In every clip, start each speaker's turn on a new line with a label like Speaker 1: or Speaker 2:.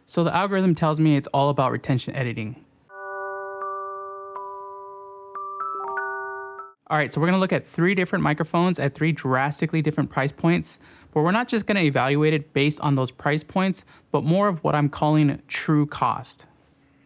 Speaker 1: So the algorithm tells me it's all about retention editing. All right, so we're gonna look at three different microphones at three drastically different price points, but we're not just gonna evaluate it based on those price points, but more of what I'm calling true cost.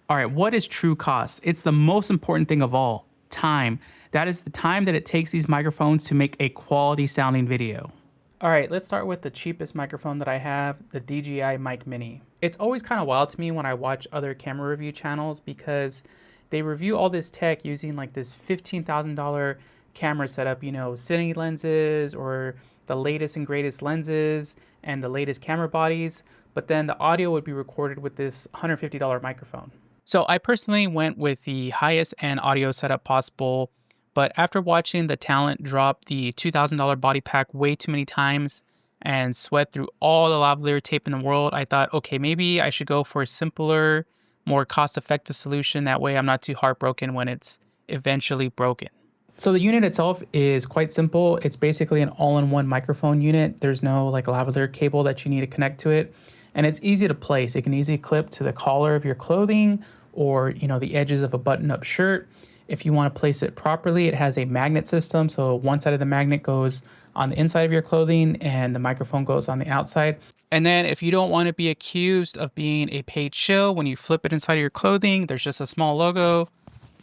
Speaker 1: All right, what is true cost? It's the most important thing of all, time. That is the time that it takes these microphones to make a quality sounding video. All right, let's start with the cheapest microphone that I have, the DJI Mic Mini. It's always kind of wild to me when I watch other camera review channels because they review all this tech using like this $15,000 camera setup, cine lenses or the latest and greatest lenses and the latest camera bodies, but then the audio would be recorded with this $150 microphone. So I personally went with the highest end audio setup possible, but after watching the talent drop the $2,000 body pack way too many times and sweat through all the lavalier tape in the world, I thought, okay, maybe I should go for a simpler, more cost-effective solution. That way I'm not too heartbroken when it's eventually broken. So the unit itself is quite simple. It's basically an all-in-one microphone unit. There's no like lavalier cable that you need to connect to it. And it's easy to place. It can easily clip to the collar of your clothing or, the edges of a button-up shirt. If you want to place it properly, it has a magnet system. So one side of the magnet goes on the inside of your clothing and the microphone goes on the outside. And then if you don't want to be accused of being a paid shill, when you flip it inside of your clothing, there's just a small logo.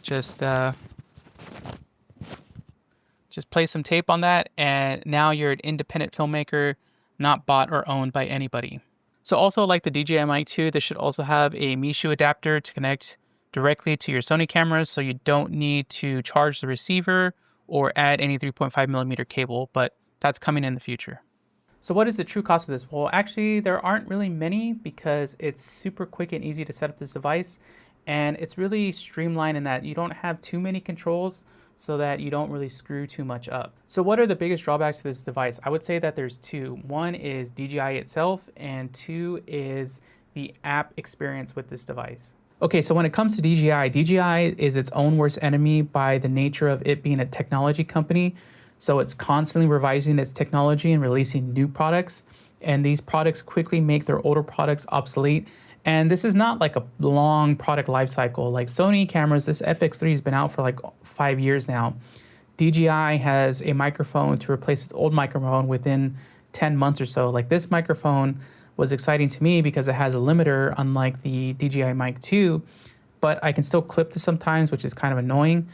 Speaker 1: Just place some tape on that, and now you're an independent filmmaker, not bought or owned by anybody. So also like the DJI Mic 2, this should also have a Mishu adapter to connect directly to your Sony cameras, so you don't need to charge the receiver or add any 3.5 millimeter cable, but that's coming in the future. So what is the true cost of this? Well, actually, there aren't really many because it's super quick and easy to set up this device, and it's really streamlined in that you don't have too many controls so that you don't really screw too much up. So what are the biggest drawbacks to this device? I would say that there's two. One is DJI itself, and two is the app experience with this device. Okay, so when it comes to DJI is its own worst enemy by the nature of it being a technology company. So it's constantly revising its technology and releasing new products, and these products quickly make their older products obsolete. And this is not like a long product life cycle. Like Sony cameras, this FX3 has been out for like 5 years now. DJI has a microphone to replace its old microphone within 10 months or so. Like this microphone was exciting to me because it has a limiter, unlike the DJI Mic 2, but I can still clip this sometimes, which is kind of annoying.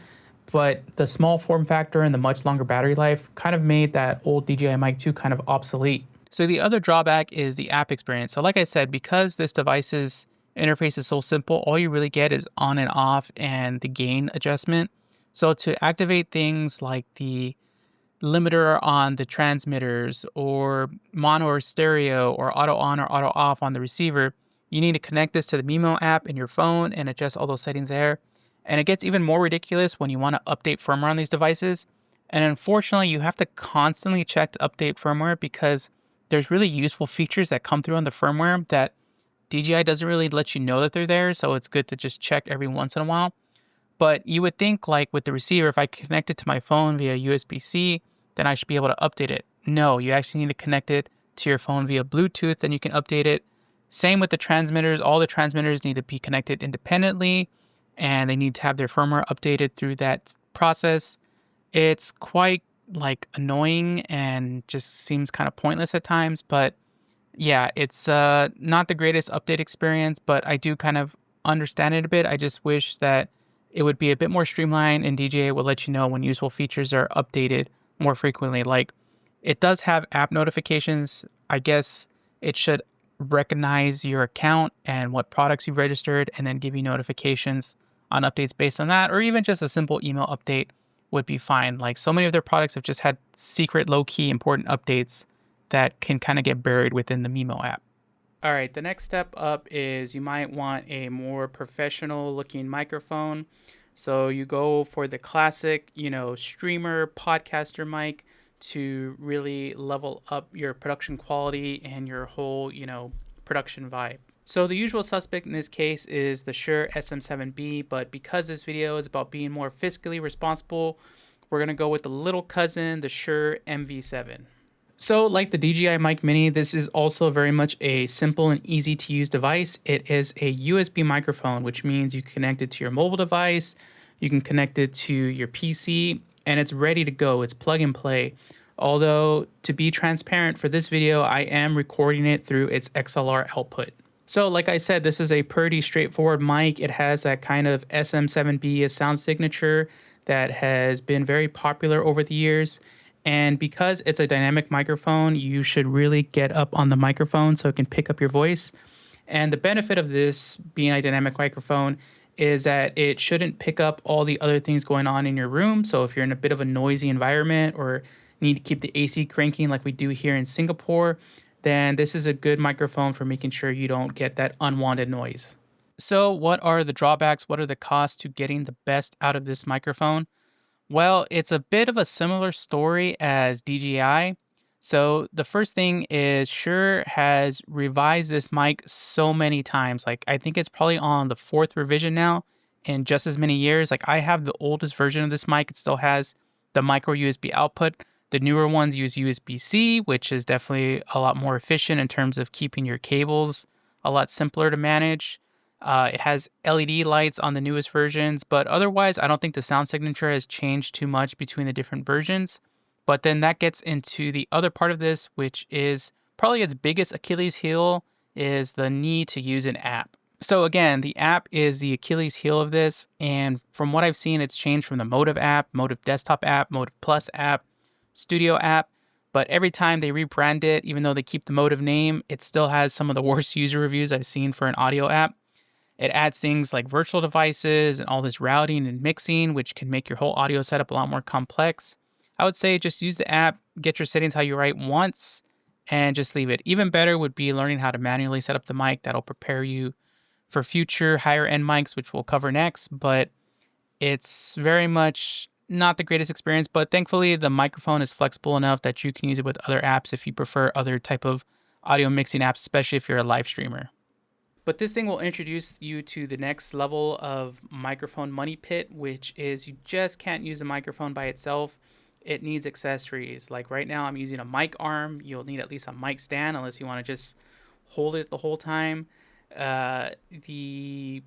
Speaker 1: But the small form factor and the much longer battery life kind of made that old DJI Mic 2 kind of obsolete. So the other drawback is the app experience. So like I said, because this device's interface is so simple, all you really get is on and off and the gain adjustment. So to activate things like the limiter on the transmitters or mono or stereo or auto on or auto off on the receiver, you need to connect this to the Mimo app in your phone and adjust all those settings there. And it gets even more ridiculous when you want to update firmware on these devices. And unfortunately, you have to constantly check to update firmware because there's really useful features that come through on the firmware that DJI doesn't really let you know that they're there. So it's good to just check every once in a while. But you would think like with the receiver, if I connect it to my phone via USB-C, then I should be able to update it. No, you actually need to connect it to your phone via Bluetooth, then you can update it. Same with the transmitters. All the transmitters need to be connected independently, and they need to have their firmware updated through that process. It's quite like annoying and just seems kind of pointless at times, but yeah, it's not the greatest update experience, but I do kind of understand it a bit. I just wish that it would be a bit more streamlined and DJI will let you know when useful features are updated more frequently. Like it does have app notifications. I guess it should recognize your account and what products you've registered and then give you notifications on updates based on that, or even just a simple email update would be fine. Like so many of their products have just had secret, low-key, important updates that can kind of get buried within the Mimo app. All right, the next step up is you might want a more professional looking microphone. So you go for the classic, streamer, podcaster mic to really level up your production quality and your whole, production vibe. So the usual suspect in this case is the Shure SM7B, but because this video is about being more fiscally responsible, we're going to go with the little cousin, the Shure MV7. So like the DJI Mic Mini, this is also very much a simple and easy to use device. It is a USB microphone, which means you can connect it to your mobile device, you can connect it to your PC, and it's ready to go. It's plug and play. Although, to be transparent for this video, I am recording it through its XLR output. So like I said, this is a pretty straightforward mic. It has that kind of SM7B sound signature that has been very popular over the years. And because it's a dynamic microphone, you should really get up on the microphone so it can pick up your voice. And the benefit of this being a dynamic microphone is that it shouldn't pick up all the other things going on in your room. So if you're in a bit of a noisy environment or need to keep the AC cranking like we do here in Singapore, then this is a good microphone for making sure you don't get that unwanted noise. So what are the drawbacks? What are the costs to getting the best out of this microphone? Well, it's a bit of a similar story as DJI. So the first thing is Shure has revised this mic so many times. Like I think it's probably on the fourth revision now in just as many years. Like I have the oldest version of this mic. It still has the micro USB output. The newer ones use USB-C, which is definitely a lot more efficient in terms of keeping your cables a lot simpler to manage. It has LED lights on the newest versions, but otherwise, I don't think the sound signature has changed too much between the different versions. But then that gets into the other part of this, which is probably its biggest Achilles heel, is the need to use an app. So again, the app is the Achilles heel of this, and from what I've seen, it's changed from the Motive app, Motive Desktop app, Motive Plus app, Studio app, but every time they rebrand it, even though they keep the Motive name, it still has some of the worst user reviews I've seen for an audio app. It adds things like virtual devices and all this routing and mixing, which can make your whole audio setup a lot more complex. I would say just use the app, get your settings how you write once, and just leave it. Even better would be learning how to manually set up the mic. That'll prepare you for future higher end mics, which we'll cover next. But it's very much not the greatest experience, but thankfully the microphone is flexible enough that you can use it with other apps if you prefer other type of audio mixing apps, especially if you're a live streamer. But this thing will introduce you to the next level of microphone money pit, which is you just can't use a microphone by itself. It needs accessories. Like right now, I'm using a mic arm. You'll need at least a mic stand unless you want to just hold it the whole time. The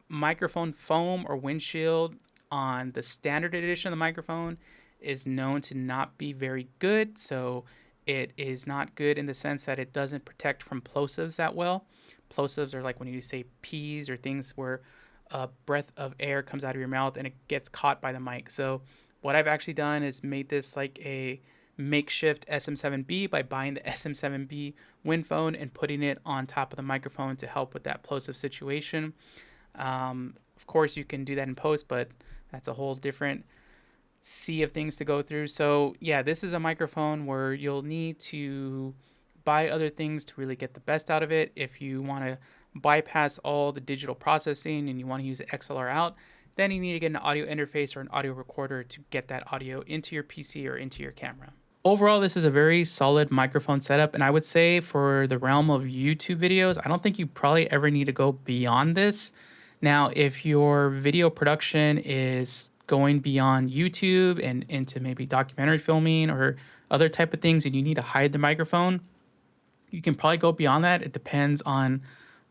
Speaker 1: microphone foam or windshield on the standard edition of the microphone is known to not be very good. So it is not good in the sense that it doesn't protect from plosives that well. Plosives are like when you say P's or things where a breath of air comes out of your mouth and it gets caught by the mic. So what I've actually done is made this like a makeshift SM7B by buying the SM7B wind phone and putting it on top of the microphone to help with that plosive situation. Of course, you can do that in post, but that's a whole different sea of things to go through. So yeah, this is a microphone where you'll need to buy other things to really get the best out of it. If you want to bypass all the digital processing and you want to use the XLR out, then you need to get an audio interface or an audio recorder to get that audio into your PC or into your camera. Overall, this is a very solid microphone setup, and I would say for the realm of YouTube videos, I don't think you probably ever need to go beyond this. Now, if your video production is going beyond YouTube and into maybe documentary filming or other type of things and you need to hide the microphone, you can probably go beyond that. It depends on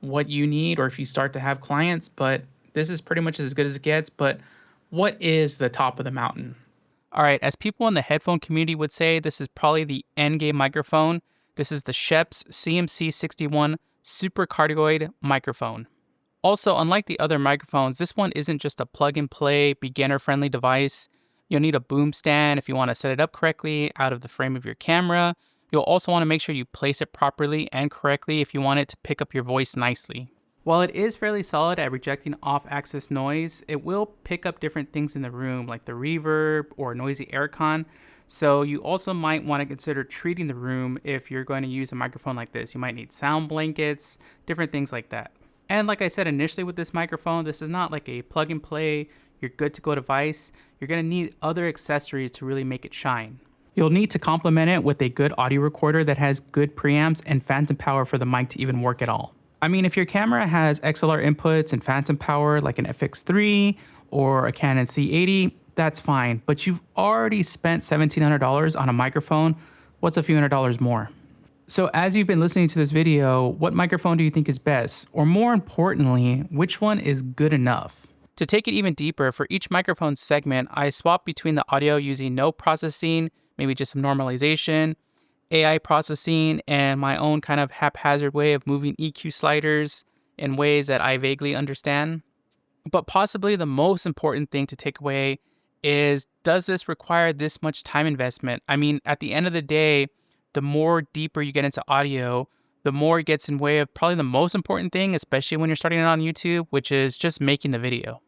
Speaker 1: what you need or if you start to have clients, but this is pretty much as good as it gets. But what is the top of the mountain? All right, as people in the headphone community would say, this is probably the endgame microphone. This is the Sheps CMC61 Super Cardioid microphone. Also, unlike the other microphones, this one isn't just a plug-and-play, beginner-friendly device. You'll need a boom stand if you want to set it up correctly out of the frame of your camera. You'll also want to make sure you place it properly and correctly if you want it to pick up your voice nicely. While it is fairly solid at rejecting off-axis noise, it will pick up different things in the room like the reverb or noisy aircon. So you also might want to consider treating the room if you're going to use a microphone like this. You might need sound blankets, different things like that. And like I said initially with this microphone, this is not like a plug and play, you're good to go device. You're going to need other accessories to really make it shine. You'll need to complement it with a good audio recorder that has good preamps and phantom power for the mic to even work at all. I mean, if your camera has XLR inputs and phantom power like an FX3 or a Canon C80, that's fine. But you've already spent $1,700 on a microphone What's a few $100s more? So as you've been listening to this video, what microphone do you think is best? Or more importantly, which one is good enough? To take it even deeper, for each microphone segment, I swap between the audio using no processing, maybe just some normalization, AI processing, and my own kind of haphazard way of moving EQ sliders in ways that I vaguely understand. But possibly the most important thing to take away is, does this require this much time investment? I mean, at the end of the day, the more deeper you get into audio, the more it gets in way of probably the most important thing, especially when you're starting out on YouTube, which is just making the video.